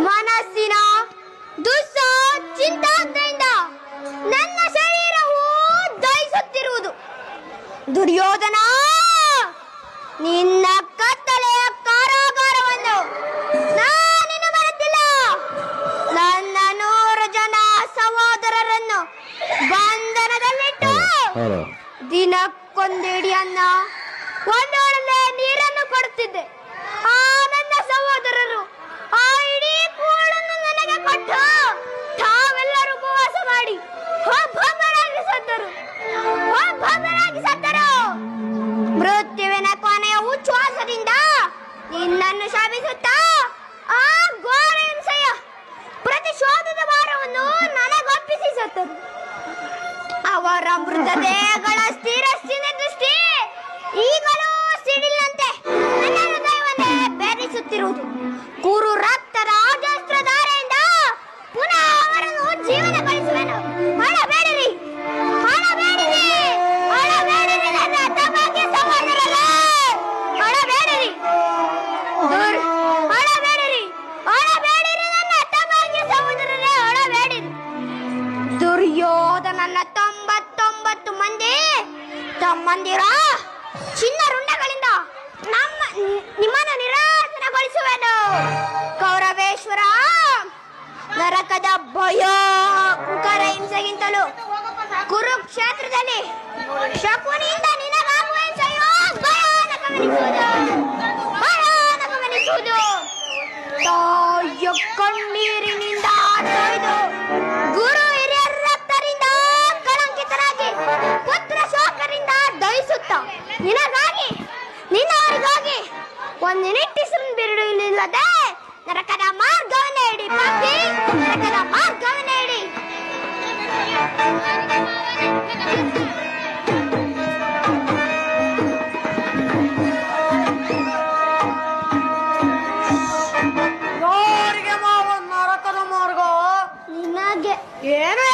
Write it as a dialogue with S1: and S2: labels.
S1: ಮನಸ್ಸಿನ ಚಿಂತಾಗ್ನಿಂದ ನನ್ನ ಶರೀರವು ದಹಿಸುತ್ತಿರುವುದು. ದುರ್ಯೋಧನ, ನಿನ್ನ ಕತ್ತಲೆಯ ಕಾರಾಗಾರವನ್ನು ನಾನಿನ್ನು ಮರೆತಿಲ್ಲ. ನನ್ನ 100 ಜನ ಸಹೋದರರನ್ನು ಬಂಧನದಲ್ಲಿಟ್ಟು ದಿನಕ್ಕೊಂದಿಡಿ ಅನ್ನ, ಒಂದೊಳ್ಳೆ ನೀರನ್ನು ಕೊಡುತ್ತಿದ್ದೆ. ಆ ನನ್ನ ಸಹೋದರರು ಆ ಇಡೀ ಕೂಳನ್ನು ನನಗೆ ಕೊಟ್ಟು ತಾವೆಲ್ಲರೂ ಉಪವಾಸ ಮಾಡಿ ಒಬ್ಬೊಬ್ಬರಾಗಿ ಸತ್ತರು. ಮೃತ್ಯುವಿನ ಕೊನೆಯ ಉಚ್ಛ್ವಾಸದಿಂದ ನಿನ್ನನ್ನು ಶಾಪಿಸುತ್ತಾ ಆ ಘೋರ ಹಿಂಸೆಯ ಪ್ರತಿಶೋಧದ ಭಾರವನ್ನು ನನಗೊಪ್ಪಿಸಿ ಸತ್ತರು. ಅವರ ಮೃತದೇಹಗಳ ಸ್ಥಿರ ದೃಷ್ಟಿ ಈಗಲೂ ಸಿಡಿಲಂತೆ ನನ್ನ ಹೃದಯವನ್ನೇ ಬೆರೆಸುತ್ತಿರುವುದು. ಕುರು ರಕ್ತದ ಅಜಸ್ತ್ರಧಾರೆಯಿಂದ ಪುನಃ ಅವರನ್ನು ಜೀವನ ಕಳಿಸುವೆನು. ಅಳಬೇಡಿರಿ ನನ್ನ ತಮಗೆ ಸಹೋದರರೇ, ಅಳಬೇಡಿರಿ ನನ್ನ ತಮಗೆ ಸಹೋದರರೇ, ಅಳಬೇಡಿರಿ. ದುರ್ಯೋಧನನ 99 ಮಂದಿ ತಮ್ಮಂದಿರ ಚಿನ್ನರುಂಡಗಳಿಂದ ನಿಮ್ಮನ್ನು ನಿರಾಸನಗೊಳಿಸುವೆನು. ಕೌರವೇಶ್ವರ, ನರಕದ ಭಯಂಕರ ಹಿಂಸೆಗಿಂತಲೂ ಕುರುಕ್ಷೇತ್ರದಲ್ಲಿ ಶಕುನಿಯಿಂದ ನಿನಗಾಗುವ ಹಿಂಸೆಯು ಭಯಾನಕವೆನಿಸುವುದು. ತಾಯಿಯ ಕಣ್ಣೀರಿನಿಂದ ತೊಯ್ದು ಗುರು ಹಿರಿಯರ ರಕ್ತದಿಂದ ಕಳಂಕಿತರಾಗಿ ಪುತ್ರ ಶೋಕರಿಂದ ದಹಿಸುತ್ತ ನಿನಗಾಗಿ ನಿನ್ನವರಿಗಾಗಿ ಒಂದು ನಿಟ್ಟಿಸಿನ ಬಿರುಡು ಇಲ್ಲದೆ ನರಕದ ಮಾರ್ಗವನ್ನೇ ಹಿಡಿ ಪಾಪಿ, ನರಕದ ಮಾರ್ಗವನ್ನೇ ಹಿಡಿ.
S2: ಯಾರಿಗೆ ಮಾವ ನರಕದ ಮಾರ್ಗ?
S1: ನಿನಗೆ
S2: ಏನು